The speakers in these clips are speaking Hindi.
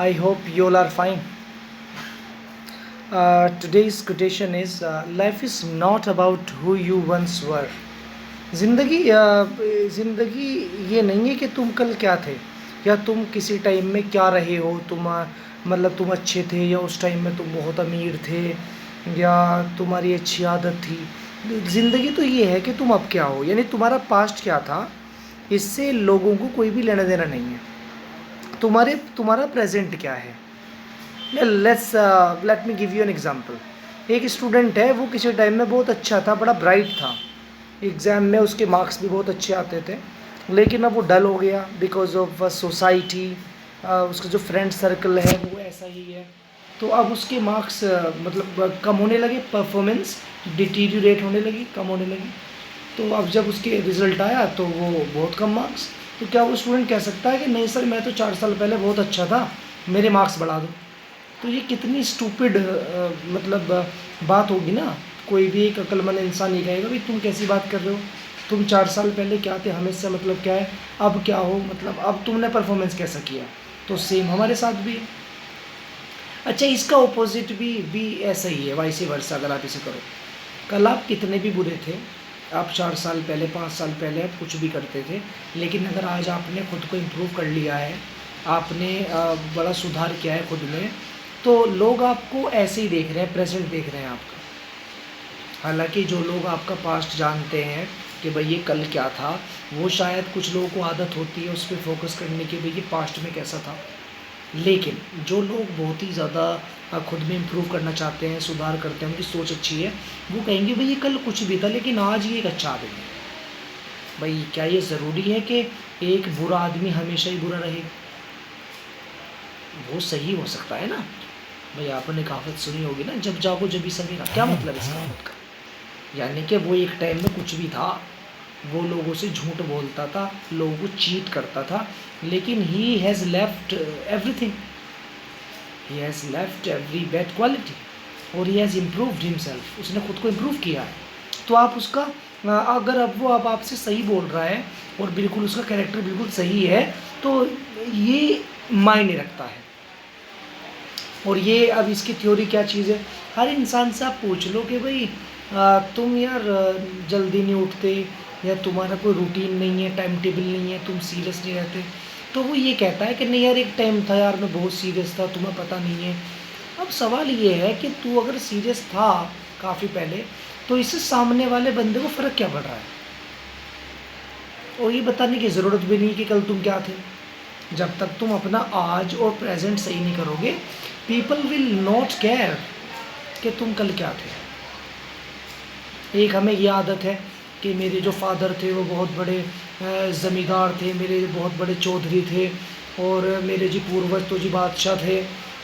I hope you all are fine. Today's quotation is life is not about who you once were. ज़िंदगी ये नहीं है कि तुम कल क्या थे या तुम किसी टाइम में क्या रहे हो। मतलब तुम अच्छे थे या उस टाइम में तुम बहुत अमीर थे या तुम्हारी अच्छी आदत थी। ज़िंदगी तो ये है कि तुम अब क्या हो, यानी तुम्हारा पास्ट क्या था इससे लोगों को कोई भी लेना देना नहीं है। तुम्हारा प्रेजेंट क्या है। Let me give you an example. एक स्टूडेंट है, वो किसी टाइम में बहुत अच्छा था, बड़ा ब्राइट था, एग्ज़ाम में उसके मार्क्स भी बहुत अच्छे आते थे, लेकिन अब वो डल हो गया बिकॉज ऑफ सोसाइटी। उसका जो फ्रेंड सर्कल है वो ऐसा ही है, तो अब उसके मार्क्स मतलब कम होने लगे, परफॉर्मेंस डिटीरियोरेट होने लगी, कम होने लगी। तो अब जब उसके रिज़ल्ट आया तो वो बहुत कम मार्क्स। तो क्या वो स्टूडेंट कह सकता है कि नहीं सर मैं तो 4 साल पहले बहुत अच्छा था, मेरे मार्क्स बढ़ा दो। तो ये कितनी स्टूपिड बात होगी ना। कोई भी एक अक्लमंद इंसान ये कहेगा भाई तुम कैसी बात कर रहे हो, तुम 4 साल पहले क्या थे, हमें इससे मतलब क्या है, अब क्या हो, मतलब अब तुमने परफॉर्मेंस कैसा किया। तो सेम हमारे साथ भी। अच्छा, इसका ऑपोजिट भी ऐसा ही है, वाइस वर्सा। अगर आप इसे करो, कल आप कितने भी बुरे थे, आप 4 साल पहले 5 साल पहले आप कुछ भी करते थे, लेकिन अगर आज आपने खुद को इम्प्रूव कर लिया है, आपने बड़ा सुधार किया है खुद में, तो लोग आपको ऐसे ही देख रहे हैं, प्रेजेंट देख रहे हैं आपका। हालांकि जो लोग आपका पास्ट जानते हैं कि भाई ये कल क्या था, वो शायद कुछ लोगों को आदत होती है उस पर फोकस करने की, भाई ये पास्ट में कैसा था। लेकिन जो लोग बहुत ही ज़्यादा खुद में इम्प्रूव करना चाहते हैं, सुधार करते हैं, उनकी सोच अच्छी है, वो कहेंगे भाई ये कल कुछ भी था लेकिन आज ये एक अच्छा आदमी है। भाई क्या ये ज़रूरी है कि एक बुरा आदमी हमेशा ही बुरा रहे? वो सही हो सकता है ना। भाई आपने कहावत सुनी होगी ना, जब जागो जब भी सवेरा। क्या मतलब इस कहावत का? यानी कि वो एक टाइम में कुछ भी था, वो लोगों से झूठ बोलता था, लोगों को चीट करता था, लेकिन he has left everything, he has left every bad quality, और ही हैज़ इम्प्रूव्ड हिमसेल्फ, उसने खुद को इम्प्रूव किया है। तो आप उसका अगर अब वो अब आपसे सही बोल रहा है और बिल्कुल उसका कैरेक्टर बिल्कुल सही है, तो ये मायने रखता है। और ये अब इसकी थ्योरी क्या चीज़ है, हर इंसान से आप पूछ लो कि भाई तुम यार जल्दी नहीं उठते, या तुम्हारा कोई रूटीन नहीं है, टाइम टेबल नहीं है, तुम सीरियस नहीं रहते, तो वो ये कहता है कि नहीं यार एक टाइम था यार मैं बहुत सीरियस था, तुम्हें पता नहीं है। अब सवाल ये है कि तू अगर सीरियस था काफ़ी पहले, तो इससे सामने वाले बंदे को फ़र्क क्या पड़ रहा है? और ये बताने की ज़रूरत भी नहीं कि कल तुम क्या थे। जब तक तुम अपना आज और प्रेजेंट सही नहीं करोगे, पीपल विल नॉट केयर कि तुम कल क्या थे। एक हमें ये आदत है कि मेरे जो फादर थे वो बहुत बड़े ज़मींदार थे, मेरे बहुत बड़े चौधरी थे, और मेरे जी पूर्वज तो जी बादशाह थे,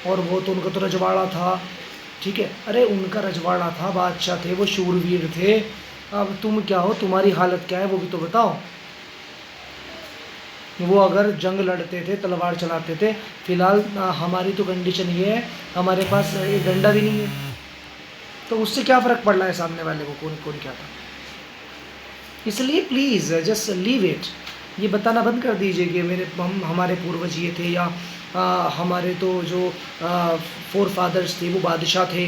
और वो तो उनका तो रजवाड़ा था। ठीक है, अरे उनका रजवाड़ा था, बादशाह थे, वो शूरवीर थे। अब तुम क्या हो, तुम्हारी हालत क्या है वो भी तो बताओ। वो अगर जंग लड़ते थे, तलवार चलाते थे, फिलहाल हमारी तो कंडीशन ये है, हमारे पास एक डंडा भी नहीं है, तो उससे क्या फ़र्क पड़ रहा है सामने वाले को कौन कौन क्या था। इसलिए प्लीज़ जस्ट लीव इट। ये बताना बंद कर दीजिए कि हमारे पूर्वज ये थे, या हमारे तो जो फोर फादर्स थे वो बादशाह थे।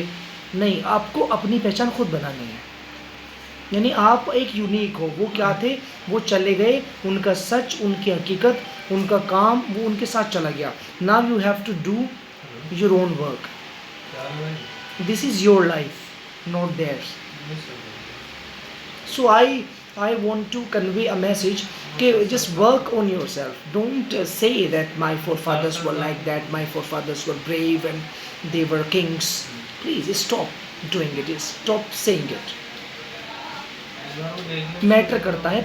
नहीं, आपको अपनी पहचान खुद बनानी है। यानी आप एक यूनिक हो। वो क्या थे, वो चले गए, उनका सच, उनकी हकीकत, उनका काम वो उनके साथ चला गया। Now you have to do your own work. This is your life, not theirs. So I want to convey a message, okay, just work on yourself. Don't say that my forefathers were like that, my forefathers were brave and they were kings. Please stop doing it, stop saying it. Matter करता है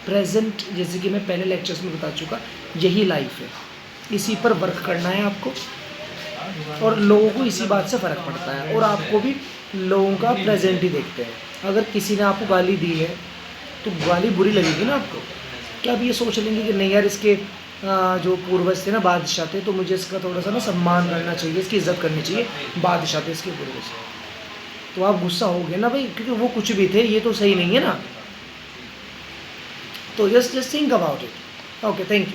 प्रेजेंट, जैसे कि मैं पहले लेक्चर्स में बता चुका, यही लाइफ है, इसी पर वर्क करना है आपको, और लोगों को इसी बात से फ़र्क पड़ता है, और आपको भी लोगों का प्रेजेंट ही देखते हैं। अगर किसी ने आपको गाली दी है तो गाली बुरी लगेगी ना आपको। क्या आप ये सोच लेंगे कि नहीं यार इसके जो पूर्वज थे ना, बादशाह थे, तो मुझे इसका थोड़ा सा ना सम्मान करना चाहिए, इसकी इज्जत करनी चाहिए, बादशाह थे इसके पूर्वज। तो आप गुस्सा होगे ना भाई, क्योंकि वो कुछ भी थे, ये तो सही नहीं है ना। तो just think about it. Okay, thank you.